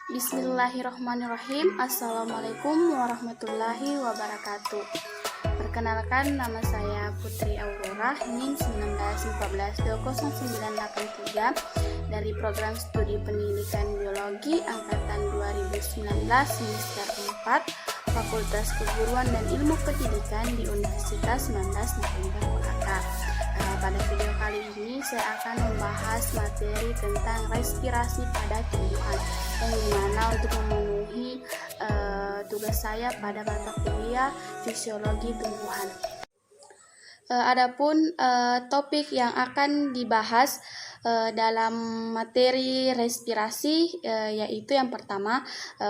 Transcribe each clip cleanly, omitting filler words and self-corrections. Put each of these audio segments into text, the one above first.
Bismillahirrahmanirrahim. Assalamualaikum warahmatullahi wabarakatuh. Perkenalkan, nama saya Putri Aurora, NIM 1914-20983 dari Program Studi Pendidikan Biologi Angkatan 2019 Semester 4 Fakultas Keguruan dan Ilmu Pendidikan di Universitas 19 November Jakarta. Pada video kali ini saya akan membahas materi tentang respirasi pada tumbuhan, yang dimana untuk memenuhi tugas saya pada mata kuliah fisiologi tumbuhan. Adapun topik yang akan dibahas dalam materi respirasi yaitu yang pertama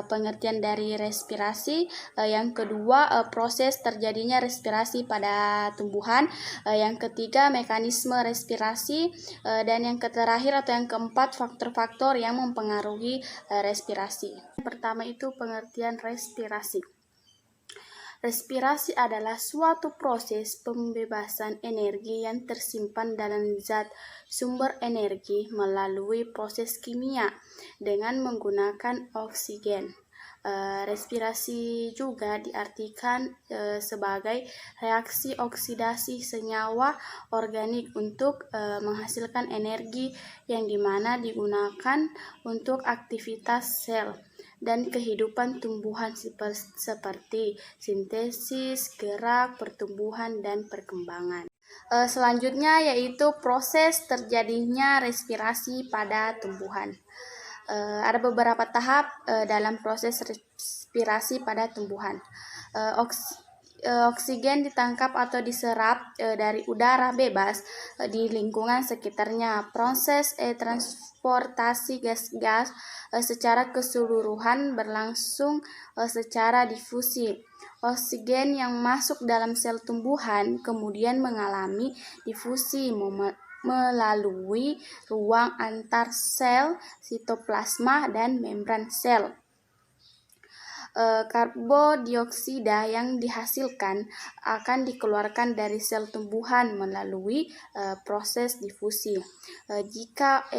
pengertian dari respirasi, yang kedua proses terjadinya respirasi pada tumbuhan, yang ketiga mekanisme respirasi, dan yang terakhir atau yang keempat faktor-faktor yang mempengaruhi respirasi. Yang pertama itu pengertian respirasi. Respirasi adalah suatu proses pembebasan energi yang tersimpan dalam zat sumber energi melalui proses kimia dengan menggunakan oksigen. Respirasi juga diartikan sebagai reaksi oksidasi senyawa organik untuk menghasilkan energi yang dimana digunakan untuk aktivitas sel dan kehidupan tumbuhan seperti sintesis, gerak, pertumbuhan, dan perkembangan. Selanjutnya yaitu proses terjadinya respirasi pada tumbuhan. Ada beberapa tahap dalam proses respirasi pada tumbuhan. Oksigen ditangkap atau diserap dari udara bebas di lingkungan sekitarnya. Proses transportasi gas-gas secara keseluruhan berlangsung secara difusi. Oksigen yang masuk dalam sel tumbuhan kemudian mengalami difusi melalui ruang antar sel, sitoplasma, dan membran sel. Karbodioksida yang dihasilkan akan dikeluarkan dari sel tumbuhan melalui proses difusi. Jika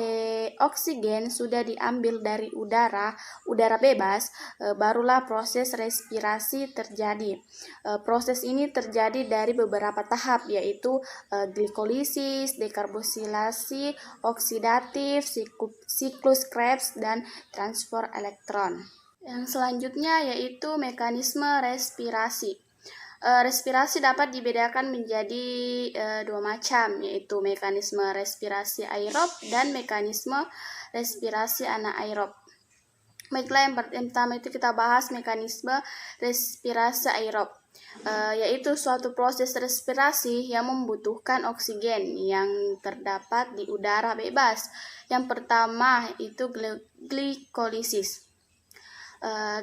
oksigen sudah diambil dari udara bebas, barulah proses respirasi terjadi. Proses ini terjadi dari beberapa tahap, yaitu glikolisis, dekarboksilasi, oksidatif, siklus Krebs, dan transfer elektron. Yang selanjutnya yaitu mekanisme respirasi. Respirasi dapat dibedakan menjadi dua macam, yaitu mekanisme respirasi aerob dan mekanisme respirasi anaerob. Baiklah, yang pertama itu kita bahas mekanisme respirasi aerob, yaitu suatu proses respirasi yang membutuhkan oksigen yang terdapat di udara bebas. Yang pertama itu glikolisis.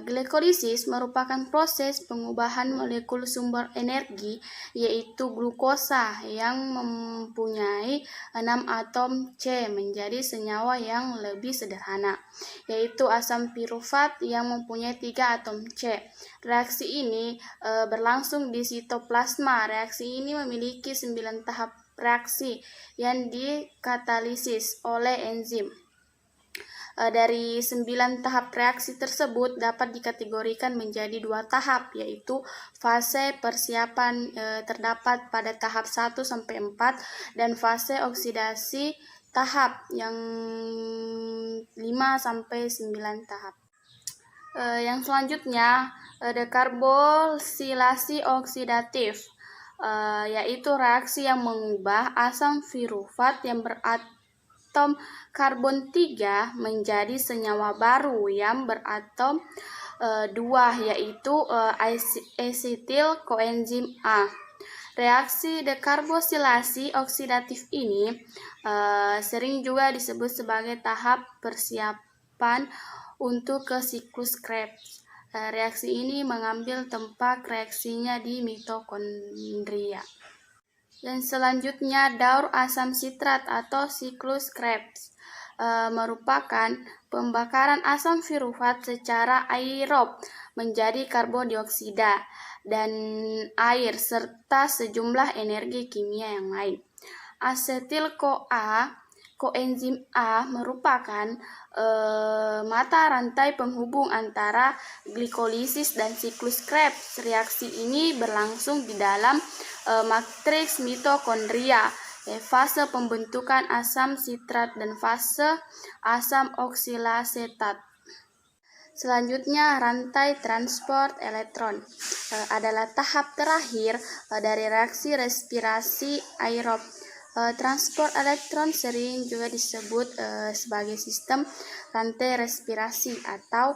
Glikolisis merupakan proses pengubahan molekul sumber energi, yaitu glukosa yang mempunyai 6 atom C menjadi senyawa yang lebih sederhana, yaitu asam pirufat yang mempunyai 3 atom C. Reaksi ini berlangsung di sitoplasma. Reaksi ini memiliki 9 tahap reaksi yang dikatalisis oleh enzim. Dari 9 tahap reaksi tersebut dapat dikategorikan menjadi 2 tahap, yaitu fase persiapan terdapat pada tahap 1-4 dan fase oksidasi tahap yang 5-9 tahap. Yang selanjutnya dekarboksilasi oksidatif, yaitu reaksi yang mengubah asam pirufat yang beratom karbon 3 menjadi senyawa baru yang beratom 2, yaitu asetil koenzim A. Reaksi dekarboksilasi oksidatif ini sering juga disebut sebagai tahap persiapan untuk ke siklus Krebs. Reaksi ini mengambil tempat reaksinya di mitokondria. Dan selanjutnya daur asam sitrat atau siklus Krebs merupakan pembakaran asam pirufat secara aerob menjadi karbon dioksida dan air serta sejumlah energi kimia yang lain. Asetil-CoA Koenzim A merupakan mata rantai penghubung antara glikolisis dan siklus Krebs. Reaksi ini berlangsung di dalam matriks mitokondria, fase pembentukan asam sitrat dan fase asam oksilasetat. Selanjutnya, rantai transport elektron adalah tahap terakhir dari reaksi respirasi aerob. Transport elektron sering juga disebut sebagai sistem rantai respirasi atau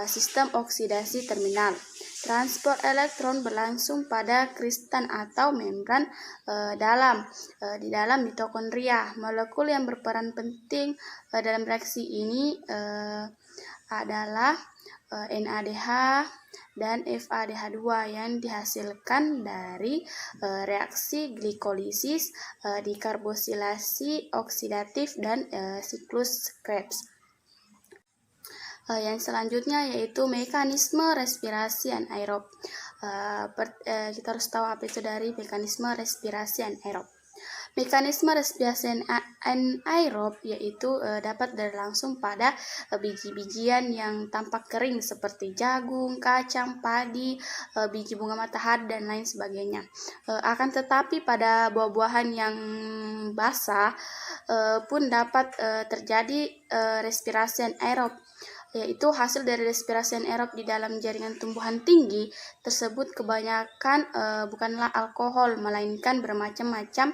sistem oksidasi terminal. Transport elektron berlangsung pada kristal atau membran di dalam mitokondria. Molekul yang berperan penting dalam reaksi ini adalah NADH dan FADH2 yang dihasilkan dari reaksi glikolisis, dekarbosilasi oksidatif, dan siklus Krebs. Yang selanjutnya yaitu mekanisme respirasi anaerob. Kita harus tahu apa itu dari mekanisme respirasi anaerob. Mekanisme respirasi anaerob yaitu dapat berlangsung pada biji-bijian yang tampak kering seperti jagung, kacang, padi, biji bunga matahari, dan lain sebagainya. Akan tetapi pada buah-buahan yang basah pun dapat terjadi respirasi anaerob, yaitu hasil dari respirasi anaerob di dalam jaringan tumbuhan tinggi tersebut kebanyakan bukanlah alkohol, melainkan bermacam-macam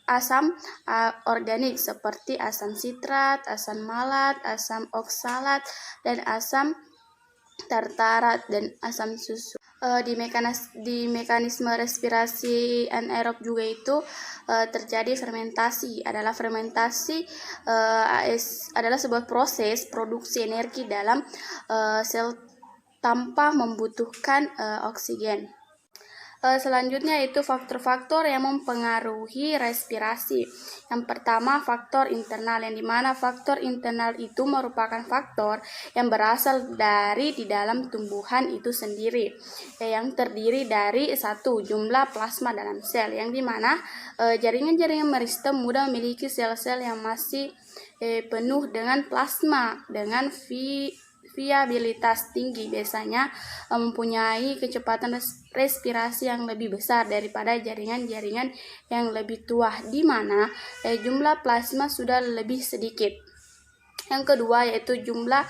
asam organik seperti asam sitrat, asam malat, asam oksalat, dan asam tartarat, dan asam susu. Di mekanisme respirasi anaerob juga itu terjadi fermentasi. Fermentasi adalah sebuah proses produksi energi dalam sel tanpa membutuhkan oksigen. Selanjutnya itu faktor-faktor yang mempengaruhi respirasi. Yang pertama, faktor internal, yang dimana faktor internal itu merupakan faktor yang berasal dari di dalam tumbuhan itu sendiri, yang terdiri dari satu, jumlah plasma dalam sel, yang dimana jaringan-jaringan meristem mudah memiliki sel-sel yang masih penuh dengan plasma dengan viabilitas tinggi, biasanya mempunyai kecepatan respirasi yang lebih besar daripada jaringan-jaringan yang lebih tua, di mana jumlah plasma sudah lebih sedikit. Yang kedua yaitu jumlah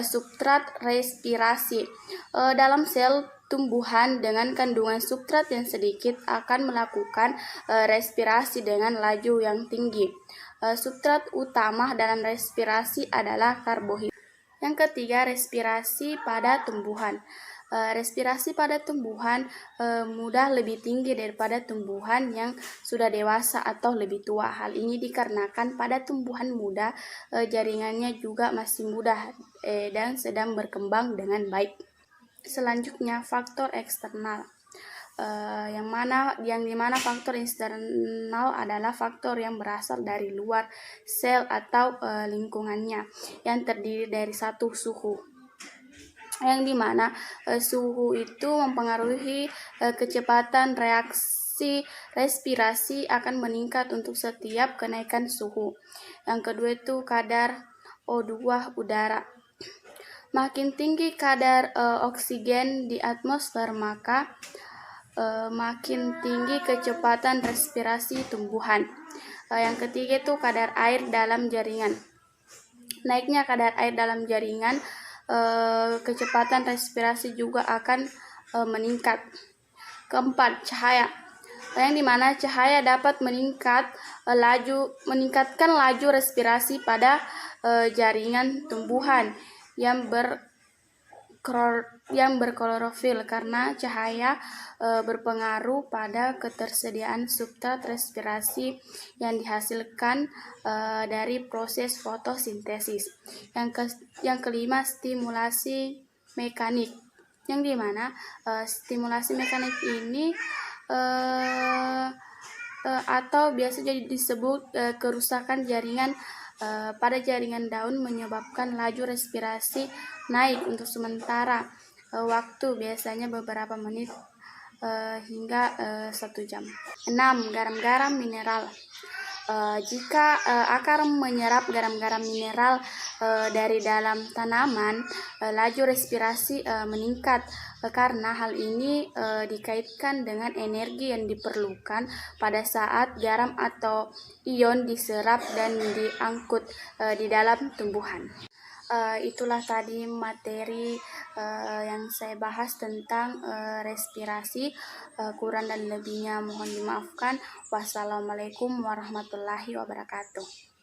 substrat respirasi. Dalam sel tumbuhan dengan kandungan substrat yang sedikit akan melakukan respirasi dengan laju yang tinggi. Substrat utama dalam respirasi adalah karbohidrat. Yang ketiga, respirasi pada tumbuhan. Respirasi pada tumbuhan mudah lebih tinggi daripada tumbuhan yang sudah dewasa atau lebih tua. Hal ini dikarenakan pada tumbuhan muda jaringannya juga masih mudah dan sedang berkembang dengan baik. Selanjutnya, faktor eksternal. Yang dimana faktor eksternal adalah faktor yang berasal dari luar sel atau lingkungannya, yang terdiri dari satu, suhu, yang dimana suhu itu mempengaruhi kecepatan reaksi respirasi akan meningkat untuk setiap kenaikan suhu. Yang kedua itu kadar O2 udara. Makin tinggi kadar oksigen di atmosfer, maka makin tinggi kecepatan respirasi tumbuhan. Yang ketiga itu kadar air dalam jaringan. Naiknya kadar air dalam jaringan, kecepatan respirasi juga akan meningkat. Keempat, cahaya, yang dimana cahaya dapat meningkatkan laju respirasi pada jaringan tumbuhan yang berklorofil, karena cahaya berpengaruh pada ketersediaan substrat respirasi yang dihasilkan dari proses fotosintesis. Yang kelima, stimulasi mekanik, yang dimana stimulasi mekanik ini atau biasa jadi disebut kerusakan jaringan pada jaringan daun menyebabkan laju respirasi naik untuk sementara waktu, biasanya beberapa menit hingga 1 jam. 6. Garam-garam mineral. Jika akar menyerap garam-garam mineral dari dalam tanaman, laju respirasi meningkat karena hal ini dikaitkan dengan energi yang diperlukan pada saat garam atau ion diserap dan diangkut di dalam tumbuhan. Itulah tadi materi yang saya bahas tentang respirasi. Kurang dan lebihnya mohon dimaafkan. Wassalamualaikum warahmatullahi wabarakatuh.